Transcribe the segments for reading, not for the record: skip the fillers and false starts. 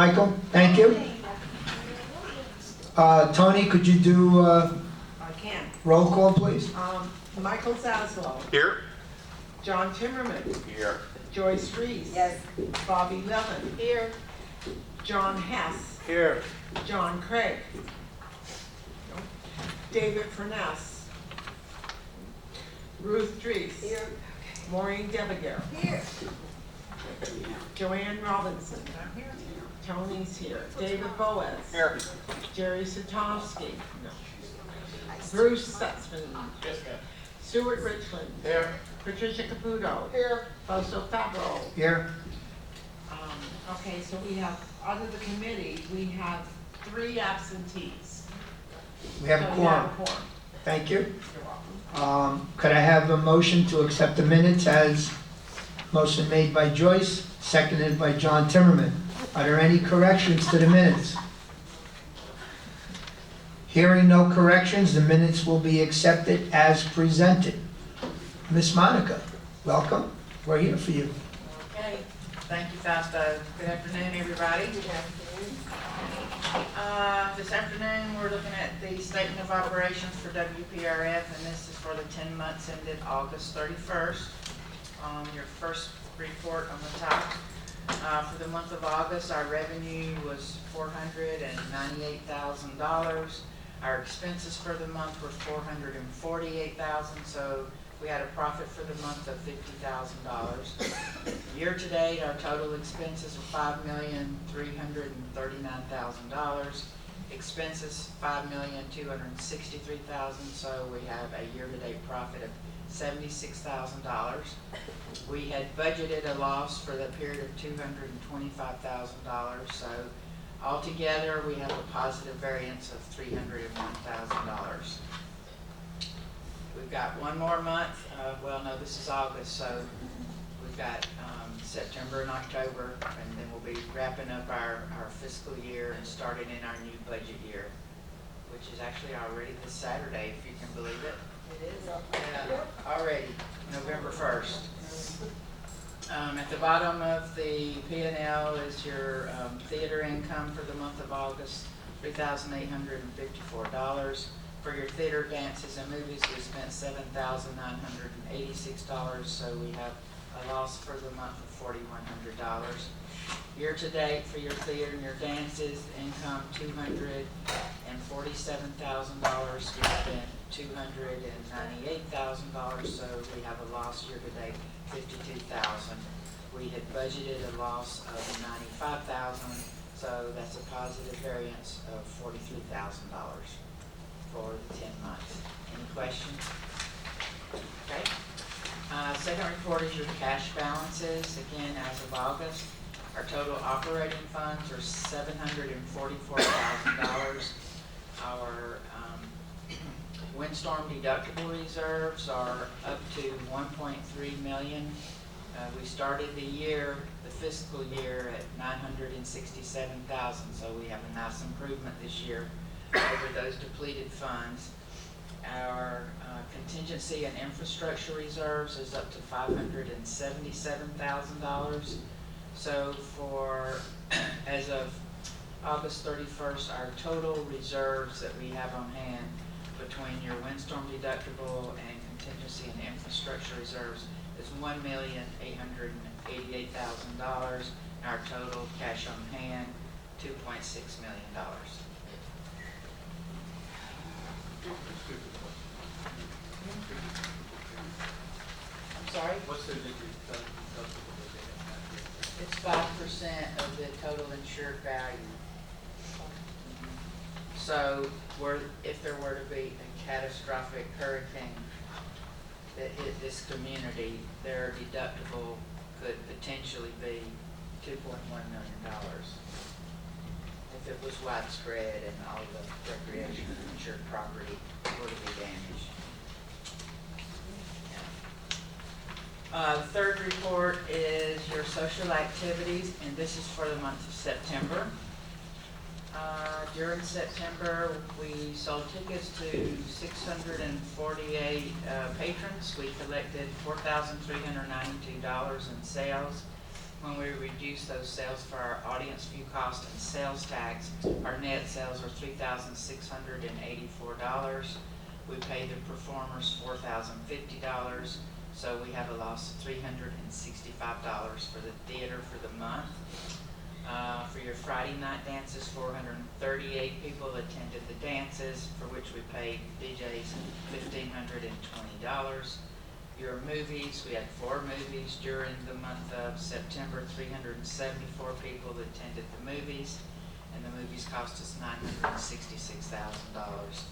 Michael, thank you. Tony, could you do I can. roll call, please? Michael Zaslow. Here. John Timmerman. Here. Joyce Reese. Yes. Bobby Levin. Here. John Hess. Here. John Craig. David Furness. Ruth Dries. Here. Maureen Debegar. Here. Joanne Robinson. Tony's here. David Boaz. Here. Jerry Satomsky. No. Bruce Stutzman. Yes, ma'am. Stuart Richland. Here. Patricia Caputo. Here. Fausto Fabro. Here. Okay, so we have, out of the committee, we have 3 absentees. We have a So quorum. quorum. Thank you. You're welcome. Could I have a motion to accept the minutes as motion made by Joyce, seconded by John Timmerman? Are there any corrections to the minutes? Hearing no corrections, the minutes will be accepted as presented. Miss Monica, welcome. We're here for you. Okay. Thank you, Fausto. Good afternoon, everybody. This afternoon, we're looking at the statement of operations for WPRF, and this is for the 10 months ended August 31st. Your first report on the top. For the month of August, our revenue was $498,000. Our expenses for the month were $448,000, so we had a profit for the month of $50,000. Year to date, our total expenses were $5,339,000. Expenses $5,263,000, so we have a year-to-date profit of $76,000. We had budgeted a loss for the period of $225,000, so altogether we have a positive variance of $301,000. We've got one more month. Well, no, this is August, so we've got September and October, and then we'll be wrapping up our fiscal year and starting in our new budget year, which is actually already this Saturday, if you can believe it. It is. Yeah, already, November 1st. At the bottom of the P&L is your theater income for the month of August, $3,854. For your theater, dances, and movies, we spent $7,986, so we have a loss for the month of $4,100. Year to date for your theater and your dances, income $247,000. We spent $298,000, so we have a loss year to date $52,000. We had budgeted a loss of $95,000, so that's a positive variance of $43,000 for the 10 months. Any questions? Okay. Second report is your cash balances. Again, as of August, our total operating funds are $744,000. Our windstorm deductible reserves are up to $1.3 million. We started the year, the fiscal year, at $967,000, so we have a nice improvement this year over those depleted funds. Our contingency and infrastructure reserves is up to $577,000. So for, as of August 31st, our total reserves that we have on hand between your windstorm deductible and contingency and infrastructure reserves is $1,888,000. Our total cash on hand, $2.6 million. I'm sorry? What's the degree? It's 5% of the total insured value. So if there were to be a catastrophic hurricane that hit this community, their deductible could potentially be $2.1 million if it was widespread and all the recreation insured property were to be damaged. The third report is your social activities, and this is for the month of September. During September, we sold tickets to 648 patrons. We collected $4,392 in sales. when we reduce those sales for our audience view cost and sales tax, our net sales are $3,684. We pay the performers $4,050, so we have a loss of $365 for the theater for the month. For your Friday night dances, 438 people attended the dances, for which we paid DJs $1,520. Your movies, we had 4 movies during the month of September. 374 people attended the movies, and the movies cost us $966,000.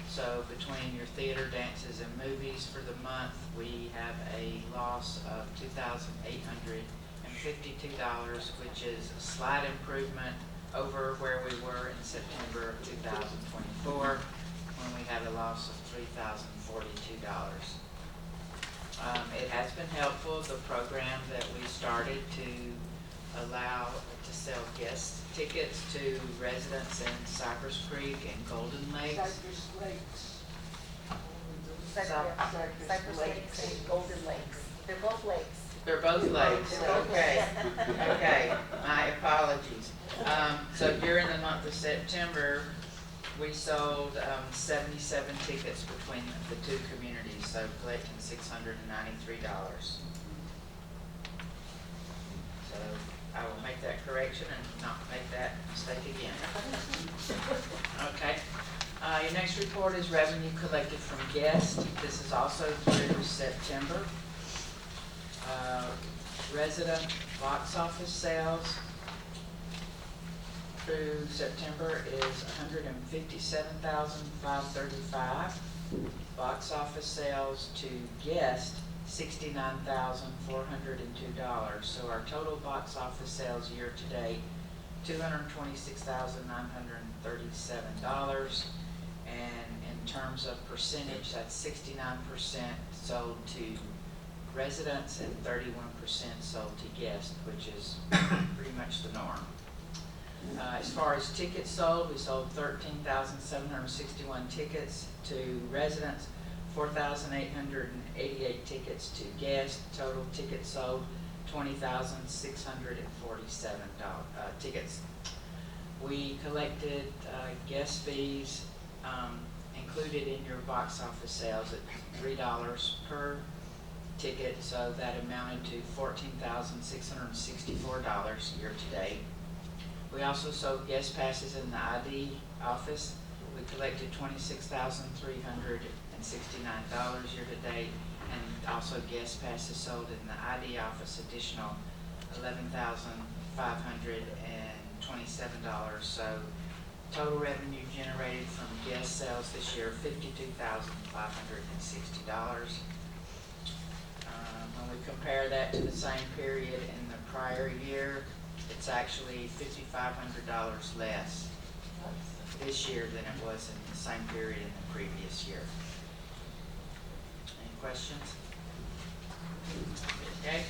So between your theater, dances, and movies for the month, we have a loss of $2,852, which is a slight improvement over where we were in September of 2024, when we had a loss of $3,042. It has been helpful, the program that we started to allow to sell guest tickets to residents in Cypress Creek and Golden Lakes. Cypress Lakes. Cypress Lakes and Golden Lakes. They're both lakes. They're both lakes, They're both okay, lakes. okay, my apologies. So during the month of September, we sold 77 tickets between the 2 communities, so collecting $693. So I will make that correction and not make that mistake again. Okay. Your next report is revenue collected from guests. This is also through September. Resident box office sales through September is $157,535. Box office sales to guests, $69,402. So our total box office sales year to date, $226,937. And in terms of percentage, that's 69% sold to residents and 31% sold to guests, which is pretty much the norm. As far as tickets sold, we sold 13,761 tickets to residents, 4,888 tickets to guests. Total tickets sold, 20,647 tickets. We collected guest fees included in your box office sales at $3 per ticket, so that amounted to $14,664 year to date. We also sold guest passes in the ID office. We collected $26,369 year to date, and also guest passes sold in the ID office, additional $11,527. So total revenue generated from guest sales this year, $52,560. When we compare that to the same period in the prior year, it's actually $5,500 less this year than it was in the same period in the previous year. Any questions? Okay.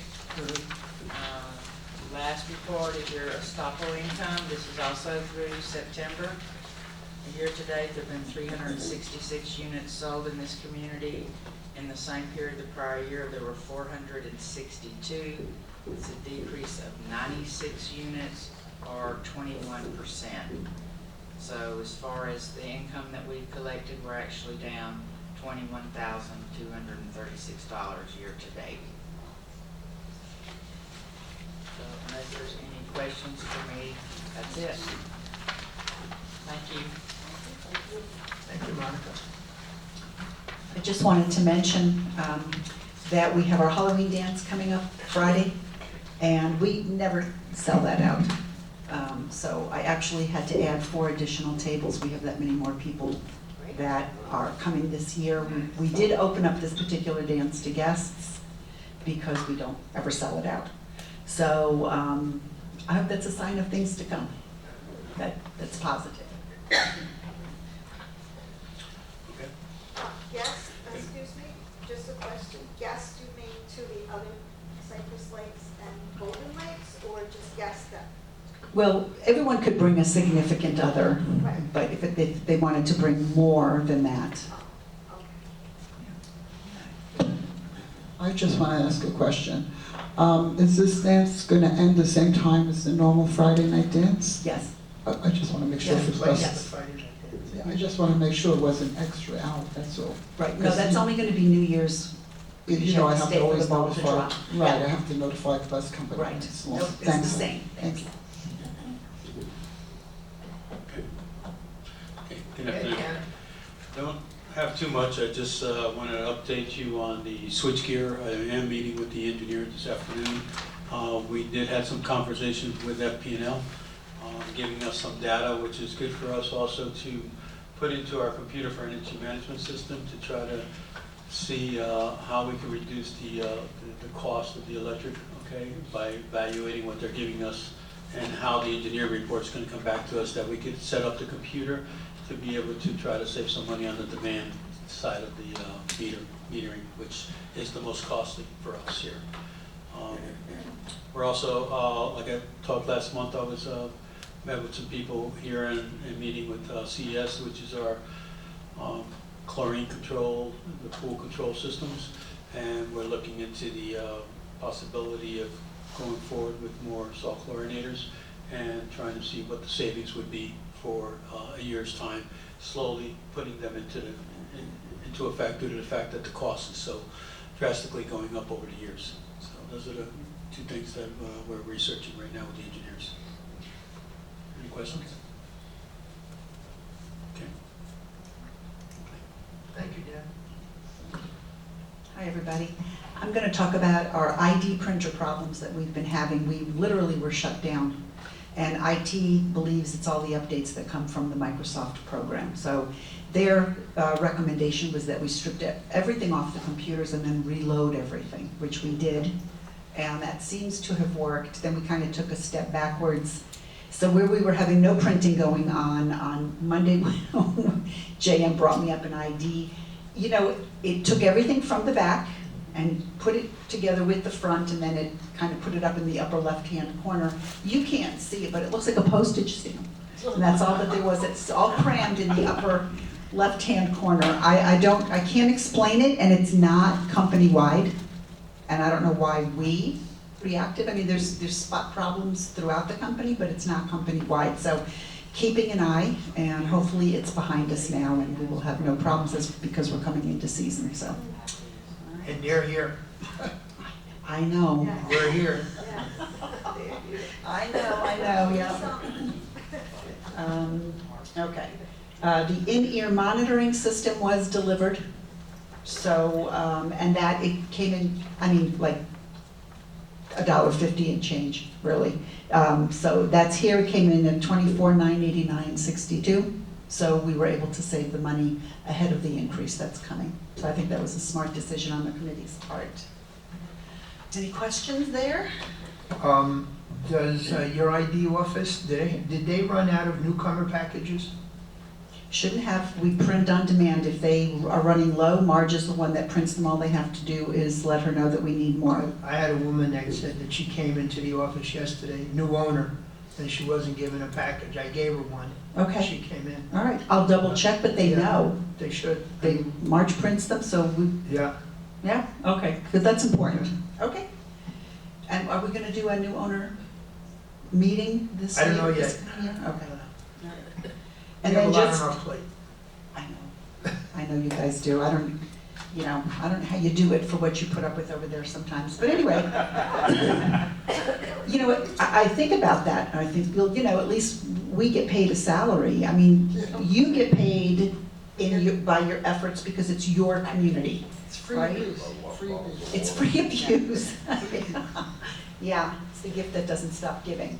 Last report is your Estoppel income. This is also through September. Year to date, there have been 366 units sold in this community. In the same period the prior year, there were 462. It's a decrease of 96 units, or 21%. So as far as the income that we've collected, we're actually down $21,236 year to date. So unless there's any questions for me, that's it. Thank you. Thank you, Monica. I just wanted to mention that we have our Halloween dance coming up Friday, and we never sell that out. So I actually had to add 4 additional tables. We have that many more people that are coming this year. We did open up this particular dance to guests because we don't ever sell it out. So I hope that's a sign of things to come, that's positive. Yes, excuse me, just a question. Guests you mean to the other Cypress Lakes and Golden Lakes, or just guests that? Well, everyone could bring a significant other, Right. but if they wanted to bring more than that. Okay. I just want to ask a question. Is this dance gonna end the same time as the normal Friday night dance? Yes, I just wanna make sure Just if in it place doesn't. of the Friday night dance. Yeah, I just wanna make sure it wasn't extra out, that's all. right, no, that's only gonna be New Year's. You know, I have Stay to for always the ball to notify, drop. right, Yeah. I have to notify the bus company. Right, It's long. nope, it's the Thanks. same. Thank you. Good afternoon. Don't have too much, I just wanted to update you on the switchgear. I am meeting with the engineer this afternoon. We did have some conversations with FP&L, giving us some data, which is good for us also to put into our computer for energy management system to try to see how we can reduce the cost of the electric, okay, by evaluating what they're giving us and how the engineer report's gonna come back to us, that we could set up the computer to be able to try to save some money on the demand side of the metering, which is the most costly for us here. We're also, like I talked last month, I was met with some people here and meeting with CES, which is our chlorine control, the pool control systems, and we're looking into the possibility of going forward with more salt chlorinators and trying to see what the savings would be for a year's time, slowly putting them into effect due to the fact that the cost is so drastically going up over the years. So those are the two things that we're researching right now with the engineers. Any questions? Okay. Thank you, Dan. Hi, everybody. I'm going to talk about our ID printer problems that we've been having. We literally were shut down, and IT believes it's all the updates that come from the Microsoft program. So their recommendation was that we stripped everything off the computers and then reload everything, which we did, and that seems to have worked. Then we kind of took a step backwards. So where we were having no printing going on Monday, when JM brought me up an ID, you know, it took everything from the back and put it together with the front, and then it kind of put it up in the upper left-hand corner. You can't see it, but it looks like a postage stamp. And that's all that there was. It's all crammed in the upper left-hand corner. I can't explain it, and it's not company-wide. And I don't know why we reacted. I mean, there's spot problems throughout the company, but it's not company-wide. So keeping an eye, and hopefully it's behind us now, and we will have no problems because we're coming into season, so. And they're here. I know. Yeah. We're here. Yeah. I know, yeah. Okay. The in-ear monitoring system was delivered, so, and that, it came in, I mean, like $1.50 and change, really. So that's here, it came in at $24,989.62. So we were able to save the money ahead of the increase that's coming. So I think that was a smart decision on the committee's part. Any questions there? Does your ID office, did they run out of newcomer packages? Shouldn't have. We print on demand. If they are running low, Marge is the one that prints them. All they have to do is let her know that we need more. I had a woman that said that she came into the office yesterday, new owner, and she wasn't given a package. I gave her one. Okay, She came in. all right. I'll double check, but they Yeah. know. They should. Marge prints them, so we, Yeah. yeah, okay, because that's important. Okay. And are we gonna do a new owner meeting this I don't year? know this yet. coming year? Okay. We And have a then lot just, on our plate. I know you guys do. I don't know how you do it for what you put up with over there sometimes. But anyway, you know what, I think about that, and I think, well, you know, at least we get paid a salary. I mean, you get paid by your efforts because it's your community. It's free Right? abuse, free abuse. It's free abuse. Yeah, it's the gift that doesn't stop giving.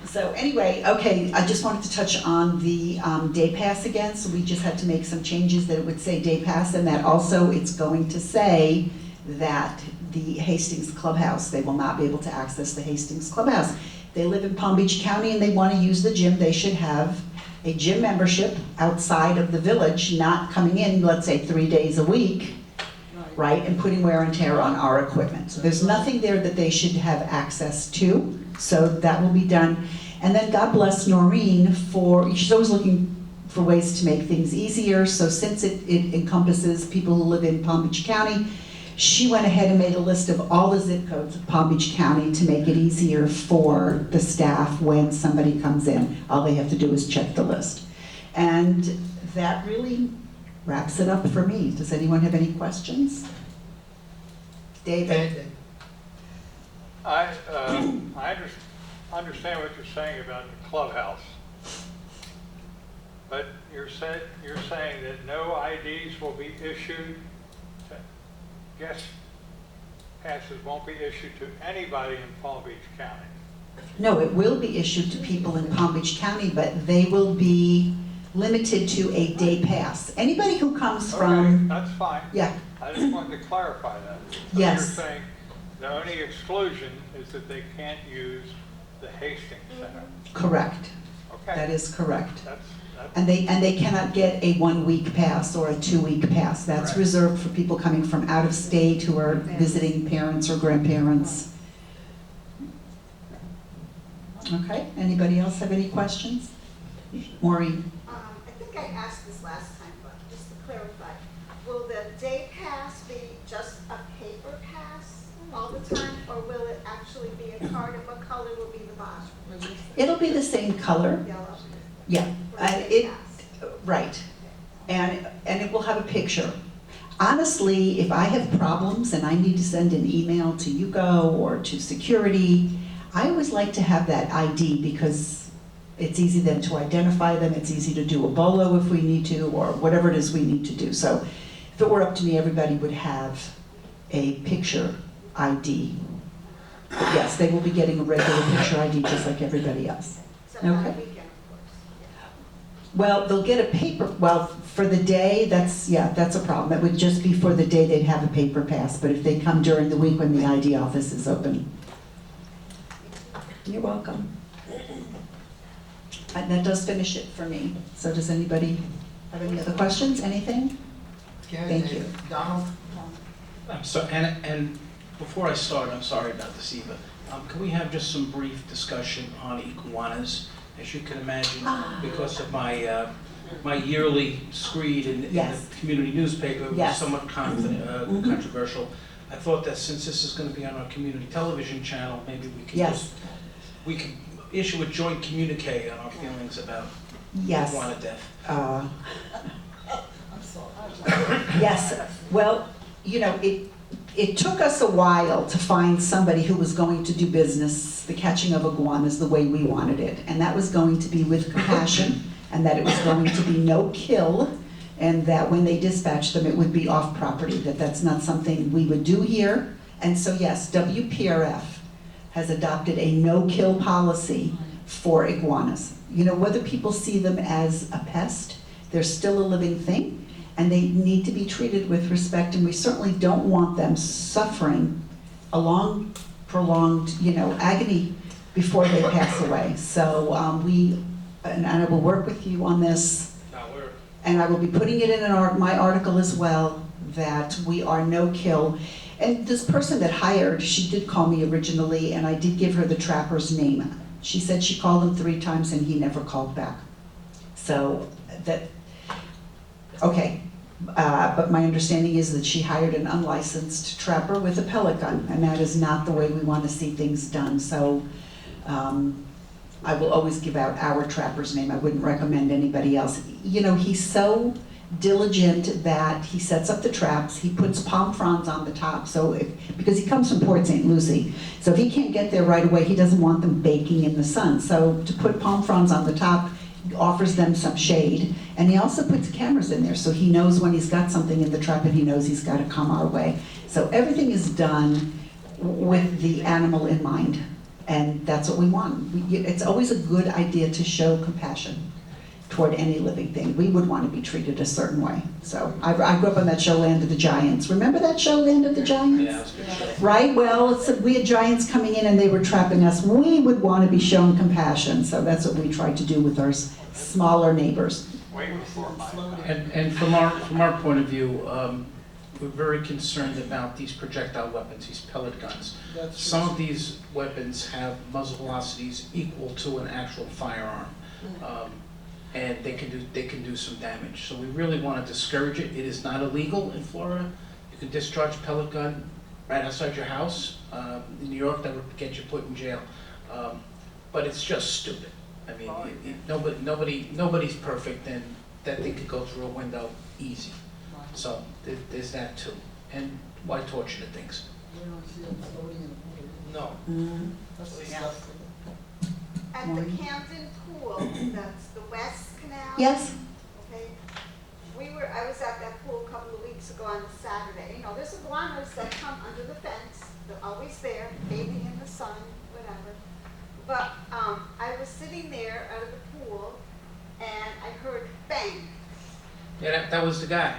So anyway, okay, I just wanted to touch on the day pass again. So we just had to make some changes that it would say day pass, and that also it's going to say that the Hastings Clubhouse, they will not be able to access the Hastings Clubhouse. They live in Palm Beach County and they want to use the gym. They should have a gym membership outside of the village, not coming in, let's say 3 days a week, right, and putting wear and tear on our equipment. So there's nothing there that they should have access to, so that will be done. And then God bless Noreen she's always looking for ways to make things easier, so since it encompasses people who live in Palm Beach County, she went ahead and made a list of all the zip codes of Palm Beach County to make it easier for the staff when somebody comes in. All they have to do is check the list. And that really wraps it up for me. Does anyone have any questions? David? And I understand what you're saying about the clubhouse, but you're saying that no IDs will be issued, guest passes won't be issued to anybody in Palm Beach County. No, it will be issued to people in Palm Beach County, but they will be limited to a day pass. Anybody who comes Okay, from, that's fine. yeah, I just wanted to clarify that. So Yes. You're saying the only exclusion is that they can't use the Hastings Center. correct. That Okay, is correct. that's, And they cannot get a 1-week pass or a 2-week pass. That's Right. reserved for people coming from out of state who are visiting parents or grandparents. Okay, anybody else have any questions? Maureen? I think I asked this last time, but just to clarify, will the day pass be just a paper pass all the time, or will it actually be a card, and what color will be the bottom? It'll be the same color, Yellow? yeah. For the day It, pass. right. And it will have a picture. Honestly, if I have problems and I need to send an email to Yuko or to security, I always like to have that ID because it's easy then to identify them, it's easy to do a bolo if we need to, or whatever it is we need to do. So if it were up to me, everybody would have a picture ID. But yes, they will be getting a regular picture ID just like everybody else. Except on the Okay. weekend, of course. Well, they'll get a paper, well, for the day, that's a problem. That would just be for the day they'd have a paper pass, but if they come during the week when the ID office is open. You're welcome. And that does finish it for me. So does anybody have any other questions, anything? Thank you. Donald? I'm sorry, and before I start, I'm sorry about this, Eva. Can we have just some brief discussion on iguanas? As you can imagine, because of my my yearly screed in Yes. the community newspaper, it was Yes. somewhat Mhm. controversial. I thought that since this is going to be on our community television channel, maybe we could Yes. we could issue a joint communique on our feelings about Yes. iguana death. Yes, well, you know, it took us a while to find somebody who was going to do business, the catching of iguanas, the way we wanted it. And that was going to be with compassion, and that it was going to be no kill, and that when they dispatched them, it would be off property, that that's not something we would do here. And so yes, WPRF has adopted a no-kill policy for iguanas. You know, whether people see them as a pest, they're still a living thing, and they need to be treated with respect, and we certainly don't want them suffering a long, prolonged, agony before they pass away. So and I will work with you on this, and I will be putting it in my article as well, that we are no kill. And this person that hired, she did call me originally, and I did give her the trapper's name. She said she called him 3 times and he never called back. So okay. But my understanding is that she hired an unlicensed trapper with a pellet gun, and that is not the way we want to see things done. So I will always give out our trapper's name. I wouldn't recommend anybody else. You know, he's so diligent that he sets up the traps, he puts palm fronds on the top, because he comes from Port St. Lucie, so if he can't get there right away, he doesn't want them baking in the sun. So to put palm fronds on the top offers them some shade, and he also puts cameras in there, so he knows when he's got something in the trap and he knows he's got to come our way. So everything is done with the animal in mind, and that's what we want. It's always a good idea to show compassion toward any living thing. We would want to be treated a certain way. So I grew up on that show, Land of the Giants. Remember that show, Land of the Giants? Yeah, it was a good show. Right, well, we had giants coming in and they were trapping us. We would want to be shown compassion, so that's what we tried to do with our smaller neighbors. way before my time. And from our point of view, we're very concerned about these projectile weapons, these pellet guns. Some of these weapons have muzzle velocities equal to an actual firearm, and they can do some damage. So we really want to discourage it. It is not illegal in Florida. You can discharge a pellet gun right outside your house. In New York, that would get you put in jail. But it's just stupid. I mean, nobody's perfect, and that thing could go through a window easy. So there's that too. And why torture the things? No. That's Yeah. disgusting. At the Camden Pool, that's the West Canal. Yes? Okay, I was at that pool a couple of weeks ago on a Saturday. You know, there's iguanas that come under the fence. They're always there, bathing in the sun, whatever. But I was sitting there out of the pool, and I heard bang. Yeah, that was the guy.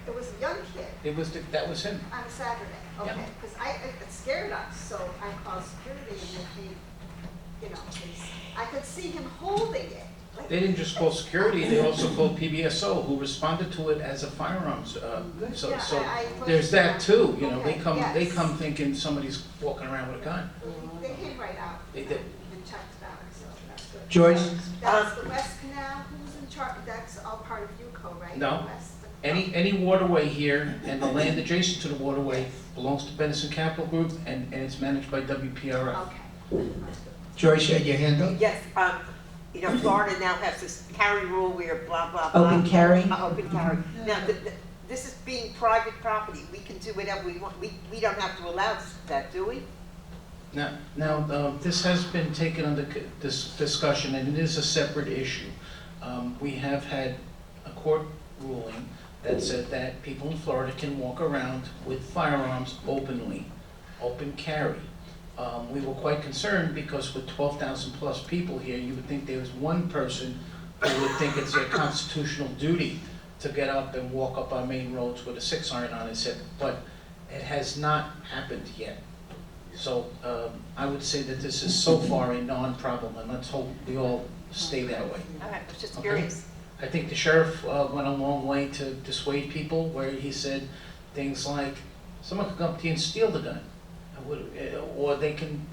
It was a young kid That was him. on a Saturday. Yeah. Okay, because it scared us, so I called security, and they came. You know, I could see him holding it. Like, They didn't just call security, they also called PBSO, who responded to it as a firearms. So Yeah, I there's that too, you know, they Okay, come yes. thinking somebody's walking around with a gun. They came right out. They did. And checked it out, so that's good. Joyce? That's the West Canal, who's in charge, that's all part of UCO, right? No. The West- Any waterway here and the land adjacent to the waterway belongs to Benison Capital Group and it's managed by WPRF. Okay. Joyce, you had your hand up? Yes, you know, Florida now has this carry rule where blah, blah, blah. Open carry? Open carry. Now, this is being private property. We can do whatever we want. We don't have to allow that, do we? Now, this has been taken under this discussion, and it is a separate issue. We have had a court ruling that said that people in Florida can walk around with firearms openly, open carry. We were quite concerned because with 12,000 plus people here, you would think there was one person who would think it's their constitutional duty to get up and walk up our main roads with a 6-iron on his hip, but it has not happened yet. So I would say that this is so far a non-problem, and let's hope we all stay that way. All right, I was just Okay. curious. I think the sheriff went a long way to dissuade people, where he said things like, someone could come up to you and steal the gun. Or they can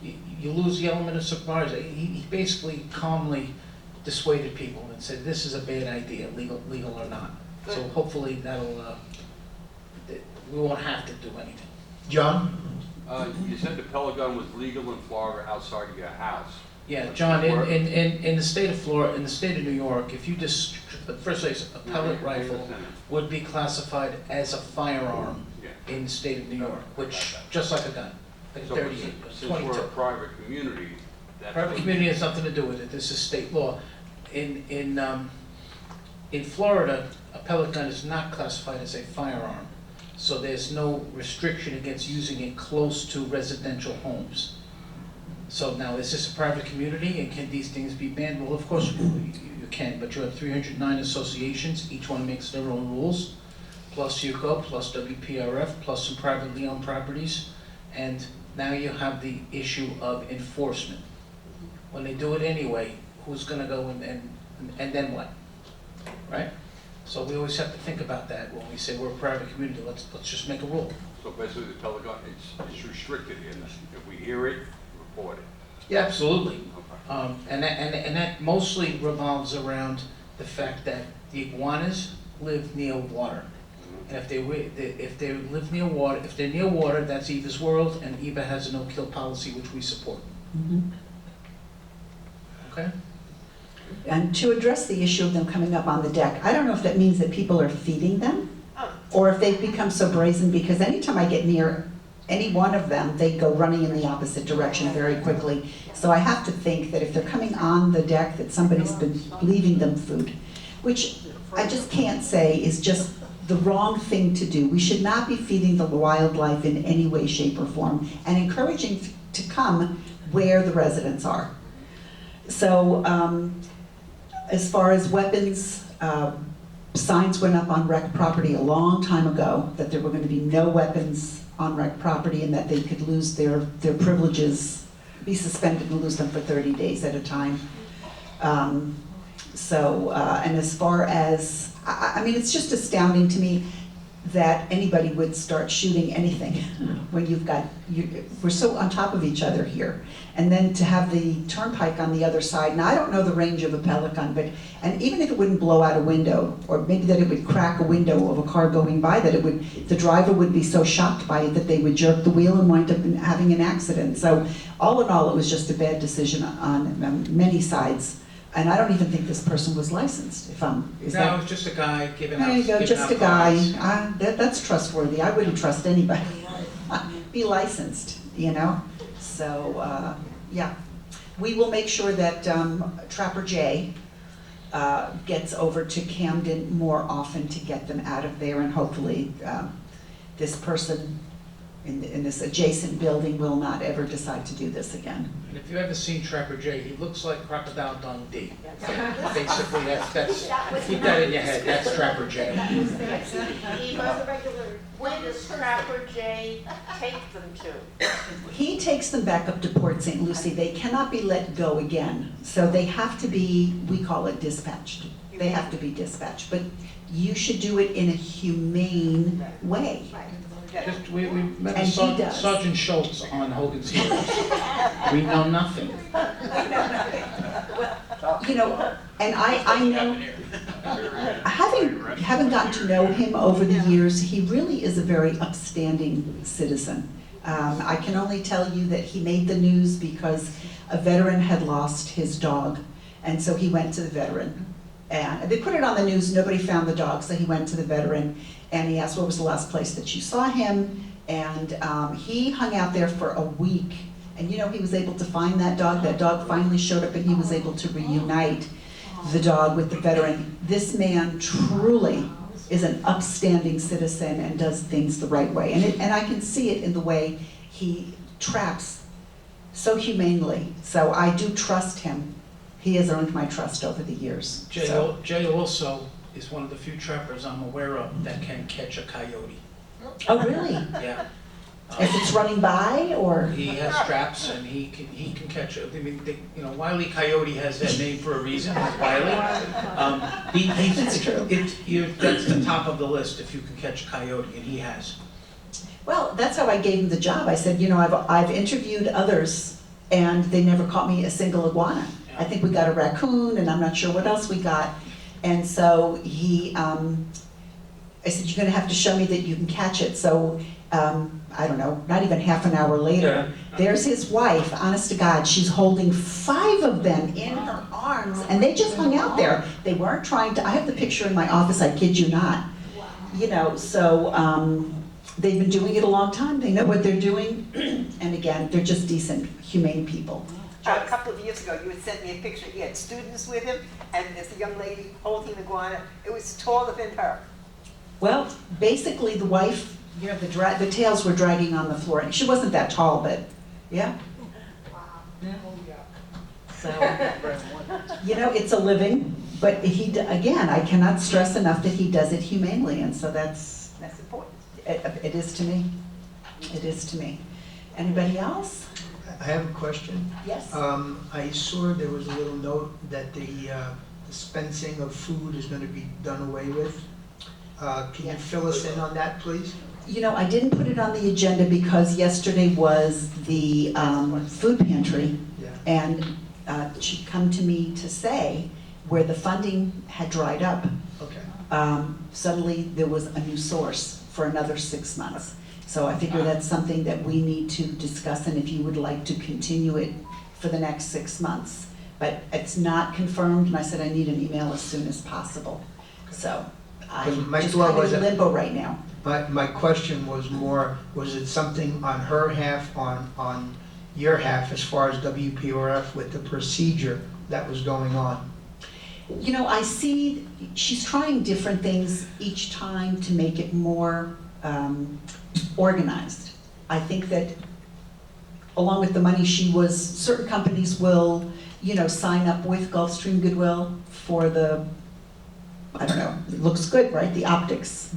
you lose the element of surprise. He basically calmly dissuaded people and said, this is a bad idea, legal or not. So Good. hopefully we won't have to do anything. John? You said the pellet gun was legal in Florida outside of your house. Yeah, John, in the state of Florida, in the state of New York, if you just, first place, a pellet rifle would be classified as a firearm Yeah. in the state of New York, which, just like a gun, like a So 38, since we're a 22. private community, that's. Private what- community has nothing to do with it, this is state law. In Florida, a pellet gun is not classified as a firearm, so there's no restriction against using it close to residential homes. So now, is this a private community, and can these things be banned? Well, of course you can, but you have 309 associations, each one makes their own rules, plus UCO, plus WPRF, plus some privately owned properties, and now you have the issue of enforcement. When they do it anyway, who's gonna go and then what, right? So we always have to think about that when we say we're a private community, let's just make a rule. So basically, the pellet gun, it's restricted in this. If we hear it, report it. Yeah, absolutely. Okay. And that mostly revolves around the fact that the iguanas live near water. And if they live near water, if they're near water, that's Eva's world, and Eva has a no-kill policy, which we support. Mhm. Okay? And to address the issue of them coming up on the deck, I don't know if that means that people are feeding them, Oh, or if they've become so brazen, because anytime I get near any one of them, they go running in the opposite direction very quickly. So I have to think that if they're coming on the deck, that somebody's been leaving them food, which I just can't say is just the wrong thing to do. We should not be feeding the wildlife in any way, shape, or form, and encouraging to come where the residents are. So, as far as weapons, signs went up on rec property a long time ago that there were going to be no weapons on rec property and that they could lose their privileges, be suspended and lose them for 30 days at a time. And as far as, I mean, it's just astounding to me. that anybody would start shooting anything when you've got, we're so on top of each other here. And then to have the turnpike on the other side, now I don't know the range of a pellet gun, but, and even if it wouldn't blow out a window, or maybe that it would crack a window of a car going by, that it would, the driver would be so shocked by it that they would jerk the wheel and wind up having an accident. So all in all, it was just a bad decision on many sides. And I don't even think this person was licensed, if I'm, is that? No, it's just a guy giving out. There you go, giving just out a guy. cards. That's trustworthy. I wouldn't trust anybody. Be licensed, you know? So, yeah. We will make sure that Trapper Jay gets over to Camden more often to get them out of there, and hopefully this person in this adjacent building will not ever decide to do this again. And if you've ever seen Trapper Jay, he looks like Crocodile Dundee. Basically, that's, keep that in your head, that's Trapper Jay. He was a regular. Where does Trapper Jay take them to? He takes them back up to Port St. Lucie. They cannot be let go again. So they have to be, we call it dispatched. They have to be dispatched. But you should do it in a humane way. Just, we met And he does. Sergeant Schultz on Hogan's Heroes. We know nothing. You know, and I know, having gotten to know him over the years, he really is a very upstanding citizen. I can only tell you that he made the news because a veteran had lost his dog, and so he went to the veteran. And they put it on the news, nobody found the dog, so he went to the veteran, and he asked what was the last place that you saw him, and he hung out there for a week. And you know, he was able to find that dog. That dog finally showed up and he was able to reunite the dog with the veteran. This man truly is an upstanding citizen and does things the right way. And I can see it in the way he traps so humanely. So I do trust him. He has earned my trust over the years. Jay also is one of the few trappers I'm aware of that can catch a coyote. Oh, really? Yeah. If it's running by, or? He has traps and he can catch it. I mean, you know, Wile E. Coyote has that name for a reason, it's Wile E. That's true. That's the top of the list if you can catch a coyote, and he has. Well, that's how I gave him the job. I said, you know, I've interviewed others and they never caught me a single iguana. I think we got a raccoon and I'm not sure what else we got. And so I said, you're gonna have to show me that you can catch it. So, I don't know, not even half an hour later, there's his wife, honest to God, she's holding 5 of them in her arms, and they just hung out there. They weren't trying to, I have the picture in my office, I kid you not. You know, so they've been doing it a long time, they know what they're doing, and again, they're just decent, humane people. A couple of years ago, you had sent me a picture, he had students with him, and there's a young lady holding an iguana. It was taller than her. Well, basically, the wife, you know, the tails were dragging on the floor. She wasn't that tall, but, yeah. Yeah. So, you know, it's a living, but again, I cannot stress enough that he does it humanely, and so that's important. It is to me. It is to me. Anybody else? I have a question. Yes. I saw there was a little note that the dispensing of food is going to be done away with. Can you fill us in on that, please? You know, I didn't put it on the agenda because yesterday was the food pantry. Yeah. And she'd come to me to say where the funding had dried up. Okay. Suddenly there was a new source for another 6 months. So I figure that's something that we need to discuss, and if you would like to continue it for the next 6 months. But it's not confirmed, and I said I need an email as soon as possible. So I'm My just thought kind of was in that- limbo right now. My question was more, was it something on her half, on your half, as far as WPRF with the procedure that was going on? You know, I see she's trying different things each time to make it more organized. I think that along with the money certain companies will, you know, sign up with Gulfstream Goodwill for the, I don't know, it looks good, right, the optics.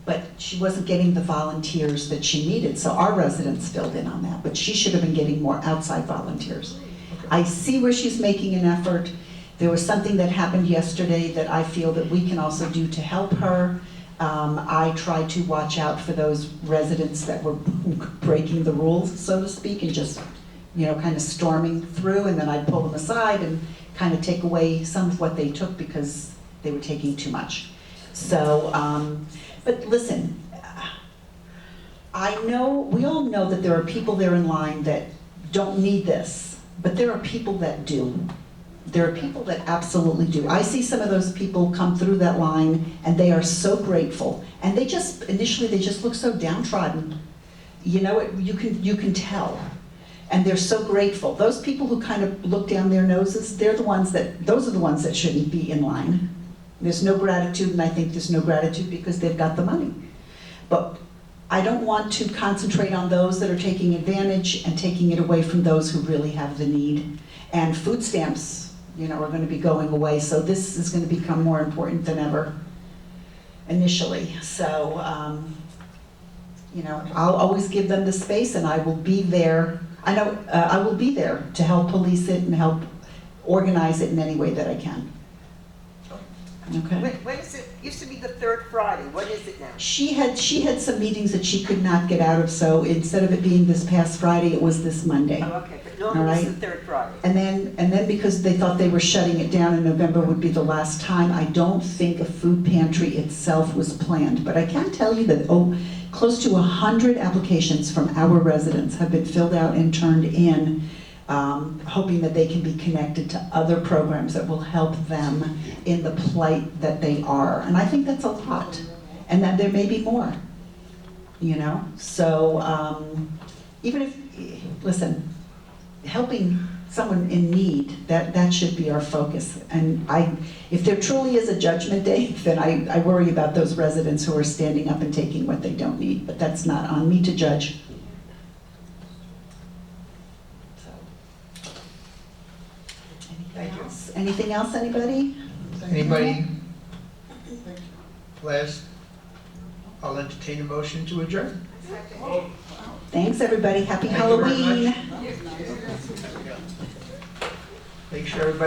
But she wasn't getting the volunteers that she needed, so our residents filled in on that, but she should have been getting more outside volunteers. I see where she's making an effort. There was something that happened yesterday that I feel that we can also do to help her. I tried to watch out for those residents that were breaking the rules, so to speak, and just, kind of storming through, and then I'd pull them aside and kind of take away some of what they took because they were taking too much. So, but listen, we all know that there are people there in line that don't need this, but there are people that do. There are people that absolutely do. I see some of those people come through that line and they are so grateful. And initially they just look so downtrodden. You can tell. And they're so grateful. Those people who kind of look down their noses, those are the ones that shouldn't be in line. There's no gratitude, and I think there's no gratitude because they've got the money. But I don't want to concentrate on those that are taking advantage and taking it away from those who really have the need. And food stamps, are going to be going away, so this is going to become more important than ever initially. So, I'll always give them the space, and I will be there. I will be there to help police it and help organize it in any way that I can. Okay. When is it, used to be the third Friday, what is it now? She had some meetings that she could not get out of, so instead of it being this past Friday, it was this Monday. Oh, okay, but normally it's the third Friday. And then because they thought they were shutting it down and November would be the last time, I don't think a food pantry itself was planned. But I can tell you that close to 100 applications from our residents have been filled out and turned in, hoping that they can be connected to other programs that will help them in the plight that they are. And I think that's a lot, and that there may be more, So even if, listen, helping someone in need, that should be our focus. And if there truly is a judgment day, then I worry about those residents who are standing up and taking what they don't need, but that's not on me to judge. Anything else, anybody? Anybody? Last, I'll entertain a motion to adjourn. Thanks, everybody. Happy Thank you very Halloween. much. Make sure everybody